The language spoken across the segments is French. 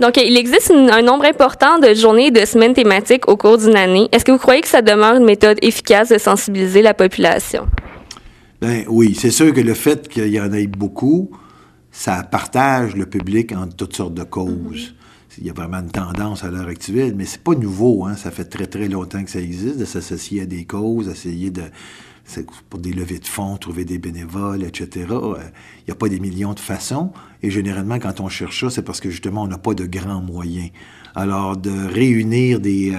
Donc, il existe un nombre important de journées et de semaines thématiques au cours d'une année. Est-ce que vous croyez que ça demeure une méthode efficace de sensibiliser la population? Ben oui, c'est sûr que le fait qu'il y en ait beaucoup, ça partage le public en toutes sortes de causes. Il y a vraiment une tendance à l'heure actuelle, mais c'est pas nouveau, hein? Ça fait très, très longtemps que ça existe, de s'associer à des causes, essayer de... pour des levées de fonds, trouver des bénévoles, etc. Il n'y a pas des millions de façons. Et généralement, quand on cherche ça, c'est parce que justement, on n'a pas de grands moyens. Alors, de réunir des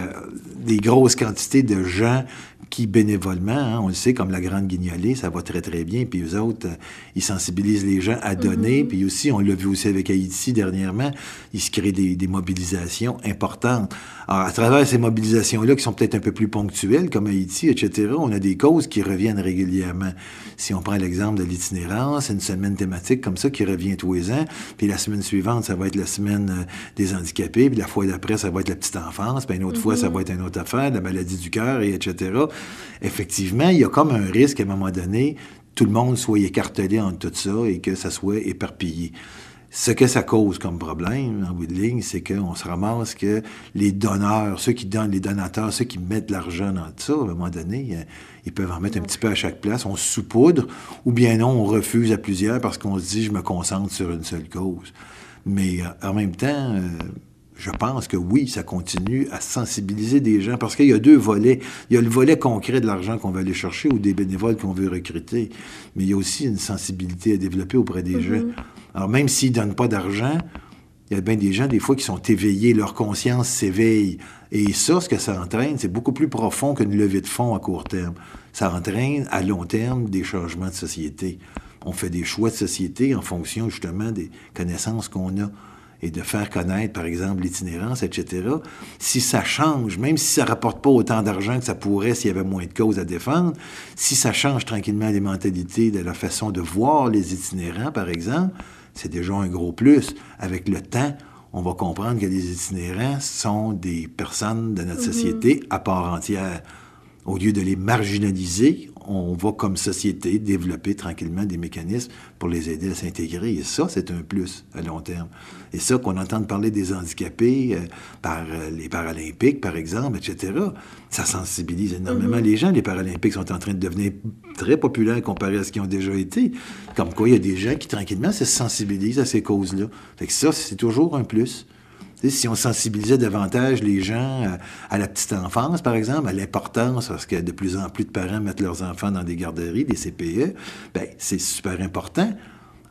grosses quantités de gens qui, bénévolement, hein, on le sait, comme la Grande Guignolée, ça va très, très bien. Puis eux autres, ils sensibilisent les gens à donner. Puis aussi, on l'a vu aussi avec Haïti dernièrement, ils se créent des mobilisations importantes. Alors, à travers ces mobilisations-là, qui sont peut-être un peu plus ponctuelles, comme Haïti, etc., on a des causes qui reviennent régulièrement. Si on prend l'exemple de l'itinérance, c'est une semaine thématique comme ça qui revient tous les ans. Puis la semaine suivante, ça va être la semaine des handicapés. Puis la fois d'après, ça va être la petite enfance. Puis une autre fois, ça va être une autre affaire, la maladie du cœur, et etc. Effectivement, il y a comme un risque à un moment donné, tout le monde soit écartelé entre tout ça et que ça soit éparpillé. Ce que ça cause comme problème, en bout de ligne, c'est qu'on se ramasse que les donneurs, ceux qui donnent, les donateurs, ceux qui mettent de l'argent dans tout ça, à un moment donné, ils peuvent en mettre un petit peu à chaque place. On se saupoudre, ou bien non, on refuse à plusieurs parce qu'on se dit « je me concentre sur une seule cause ». Mais en même temps... je pense que oui, ça continue à sensibiliser des gens, parce qu'il y a deux volets. Il y a le volet concret de l'argent qu'on veut aller chercher ou des bénévoles qu'on veut recruter, mais il y a aussi une sensibilité à développer auprès des gens. Alors, même s'ils ne donnent pas d'argent, il y a bien des gens, des fois, qui sont éveillés, leur conscience s'éveille. Et ça, ce que ça entraîne, c'est beaucoup plus profond qu'une levée de fonds à court terme. Ça entraîne, à long terme, des changements de société. On fait des choix de société en fonction, justement, des connaissances qu'on a. Et de faire connaître, par exemple, l'itinérance, etc. Si ça change, même si ça ne rapporte pas autant d'argent que ça pourrait s'il y avait moins de causes à défendre, si ça change tranquillement les mentalités de la façon de voir les itinérants, par exemple, c'est déjà un gros plus. Avec le temps, on va comprendre que les itinérants sont des personnes de notre société à part entière. Au lieu de les marginaliser, on va, comme société, développer tranquillement des mécanismes pour les aider à s'intégrer. Et ça, c'est un plus à long terme. Et ça, qu'on entende parler des handicapés par les Paralympiques, par exemple, etc., ça sensibilise énormément les gens. Les Paralympiques sont en train de devenir très populaires comparé à ce qu'ils ont déjà été. Comme quoi, il y a des gens qui, tranquillement, se sensibilisent à ces causes-là. Fait que ça, c'est toujours un plus. Si on sensibilisait davantage les gens à la petite enfance, par exemple, à l'importance, parce que de plus en plus de parents mettent leurs enfants dans des garderies, des CPE, bien, c'est super important.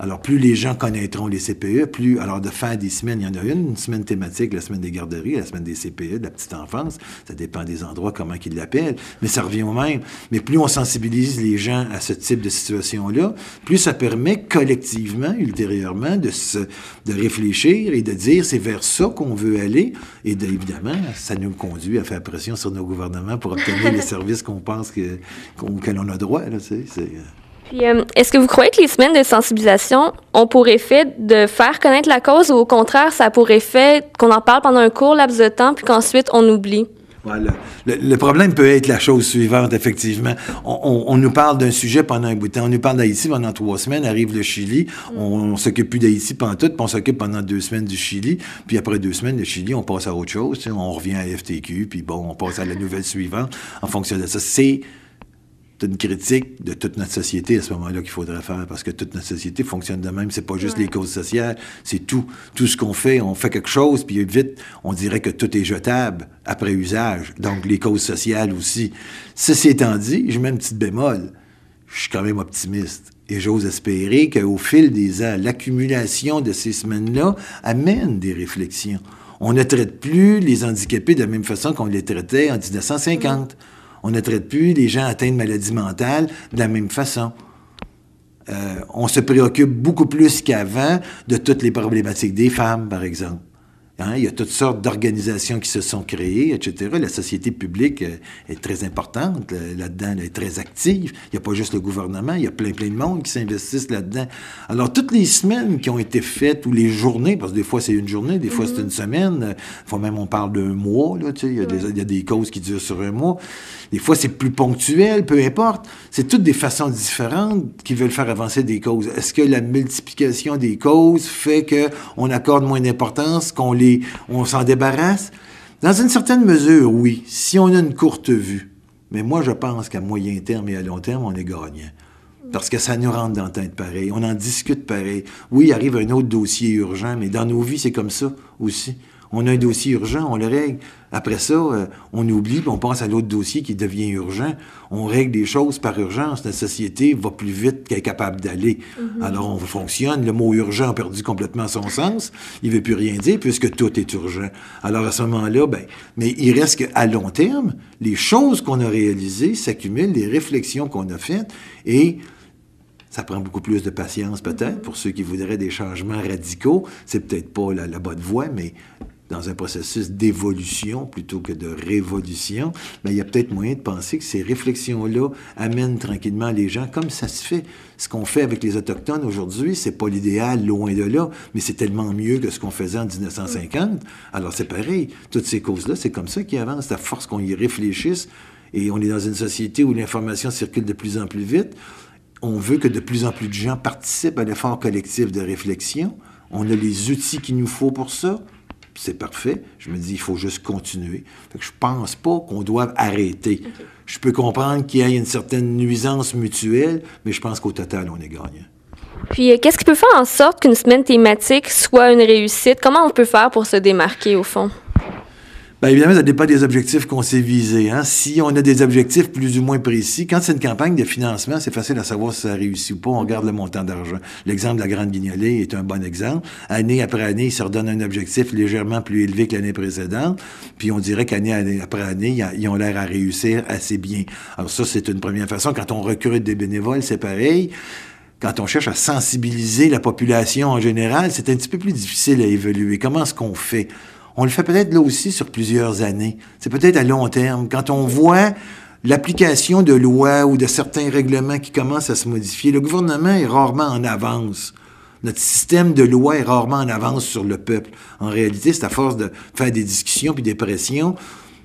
Alors, plus les gens connaîtront les CPE, plus... Alors, de faire des semaines, il y en a une semaine thématique, la semaine des garderies, la semaine des CPE, de la petite enfance, ça dépend des endroits, comment qu'ils l'appellent, mais ça revient au même. Mais plus on sensibilise les gens à ce type de situation-là, plus ça permet collectivement, ultérieurement, de réfléchir et de dire c'est vers ça qu'on veut aller. Et évidemment, ça nous conduit à faire pression sur nos gouvernements pour obtenir les services qu'on pense que l'on a droit. Là, tu sais, Puis, est-ce que vous croyez que les semaines de sensibilisation ont pour effet de faire connaître la cause ou au contraire, ça a pour effet qu'on en parle pendant un court laps de temps puis qu'ensuite on oublie? Voilà. Le problème peut être la chose suivante, effectivement. On nous parle d'un sujet pendant un bout de temps. On nous parle d'Haïti pendant 3 semaines, arrive le Chili, on s'occupe plus d'Haïti pantoute, puis on s'occupe pendant 2 semaines du Chili, puis après 2 semaines, le Chili, on passe à autre chose, tu sais, on revient à FTQ, puis bon, on passe à la nouvelle suivante en fonction de ça. C'est une critique de toute notre société à ce moment-là qu'il faudrait faire, parce que toute notre société fonctionne de même. C'est pas juste les causes sociales, c'est tout. Tout ce qu'on fait, on fait quelque chose, puis vite, on dirait que tout est jetable après usage. Donc, les causes sociales aussi. Ceci étant dit, je mets une petite bémol. Je suis quand même optimiste. Et j'ose espérer qu'au fil des ans, l'accumulation de ces semaines-là amène des réflexions. On ne traite plus les handicapés de la même façon qu'on les traitait en 1950. On ne traite plus les gens atteints de maladies mentales de la même façon. On se préoccupe beaucoup plus qu'avant de toutes les problématiques des femmes, par exemple. Hein? Il y a toutes sortes d'organisations qui se sont créées, etc. La société publique est très importante là-dedans, elle est très active. Il n'y a pas juste le gouvernement, il y a plein de monde qui s'investissent là-dedans. Alors, toutes les semaines qui ont été faites, ou les journées, parce que des fois c'est une journée, des fois c'est une semaine, des fois même on parle d'un mois, là, tu sais, il y a des causes qui durent sur un mois. Des fois, c'est plus ponctuel, peu importe. C'est toutes des façons différentes qui veulent faire avancer des causes. Est-ce que la multiplication des causes fait qu'on accorde moins d'importance, qu'on les on s'en débarrasse? Dans une certaine mesure, oui, si on a une courte vue. Mais moi, je pense qu'à moyen terme et à long terme, on est gagnant. Parce que ça nous rentre dans la tête pareil. On en discute pareil. Oui, il arrive un autre dossier urgent, mais dans nos vies, c'est comme ça aussi. On a un dossier urgent, on le règle. Après ça, on oublie, puis on passe à l'autre dossier qui devient urgent. On règle des choses par urgence. Notre société va plus vite qu'elle est capable d'aller. Alors, on fonctionne. Le mot urgent a perdu complètement son sens. Il ne veut plus rien dire puisque tout est urgent. Alors, à ce moment-là, mais il reste qu'à long terme, les choses qu'on a réalisées s'accumulent, les réflexions qu'on a faites, et ça prend beaucoup plus de patience, peut-être, pour ceux qui voudraient des changements radicaux. C'est peut-être pas la bonne voie, mais dans un processus d'évolution plutôt que de révolution, il y a peut-être moyen de penser que ces réflexions-là amènent tranquillement les gens, comme ça se fait. Ce qu'on fait avec les Autochtones aujourd'hui, c'est pas l'idéal, loin de là, mais c'est tellement mieux que ce qu'on faisait en 1950. Alors c'est pareil, toutes ces causes-là, c'est comme ça qu'ils avancent, à force qu'on y réfléchisse, et on est dans une société où l'information circule de plus en plus vite. On veut que de plus en plus de gens participent à l'effort collectif de réflexion. On a les outils qu'il nous faut pour ça. C'est parfait. Je me dis, il faut juste continuer. Fait que je pense pas qu'on doive arrêter. Okay. Je peux comprendre qu'il y ait une certaine nuisance mutuelle, mais je pense qu'au total, on est gagnant. Puis, qu'est-ce qui peut faire en sorte qu'une semaine thématique soit une réussite? Comment on peut faire pour se démarquer, au fond? Bien, évidemment, ça dépend des objectifs qu'on s'est visés. Hein? Si on a des objectifs plus ou moins précis, quand c'est une campagne de financement, c'est facile à savoir si ça réussit ou pas. On regarde le montant d'argent. L'exemple de la Grande Guignolée est un bon exemple. Année après année, ils se redonnent un objectif légèrement plus élevé que l'année précédente. Puis on dirait qu'année après année, ils ont l'air à réussir assez bien. Alors ça, c'est une première façon. Quand on recrute des bénévoles, c'est pareil. Quand on cherche à sensibiliser la population en général, c'est un petit peu plus difficile à évaluer. Comment est-ce qu'on fait? On le fait peut-être là aussi sur plusieurs années. C'est peut-être à long terme. Quand on voit l'application de lois ou de certains règlements qui commencent à se modifier, le gouvernement est rarement en avance. Notre système de loi est rarement en avance sur le peuple. En réalité, c'est à force de faire des discussions puis des pressions,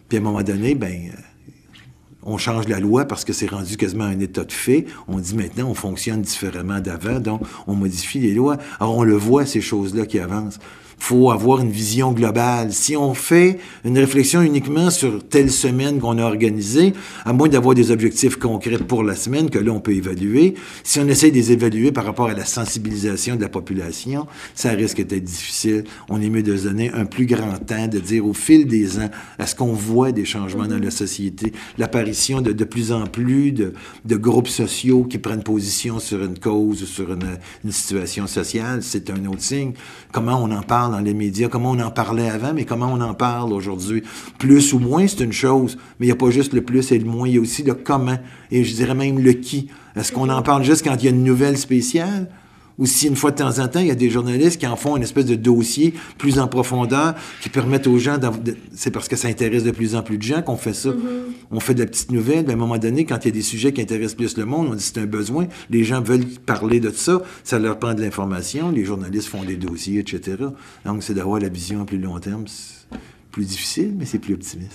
puis à un moment donné, on change la loi parce que c'est rendu quasiment un état de fait. On dit maintenant, on fonctionne différemment d'avant, donc on modifie les lois. Alors, on le voit, ces choses-là qui avancent. Il faut avoir une vision globale. Si on fait une réflexion uniquement sur telle semaine qu'on a organisée, à moins d'avoir des objectifs concrets pour la semaine, que là, on peut évaluer, si on essaie de les évaluer par rapport à la sensibilisation de la population, ça risque d'être difficile. On est mieux de se donner un plus grand temps, de dire au fil des ans, est-ce qu'on voit des changements dans la société, l'apparition de plus en plus de groupes sociaux qui prennent position sur une cause ou sur une situation sociale, c'est un autre signe. Comment on en parle dans les médias, comment on en parlait avant, mais comment on en parle aujourd'hui. Plus ou moins, c'est une chose, mais il n'y a pas juste le plus et le moins, il y a aussi le comment, et je dirais même le qui. Est-ce qu'on en parle juste quand il y a une nouvelle spéciale? Ou si une fois de temps en temps, il y a des journalistes qui en font une espèce de dossier plus en profondeur, qui permettent aux gens, c'est parce que ça intéresse de plus en plus de gens qu'on fait ça. On fait de la petite nouvelle, mais à un moment donné, quand il y a des sujets qui intéressent plus le monde, on dit c'est un besoin, les gens veulent parler de ça, ça leur prend de l'information, les journalistes font des dossiers, etc. Donc, c'est d'avoir la vision à plus long terme. C'est plus difficile, mais c'est plus optimiste.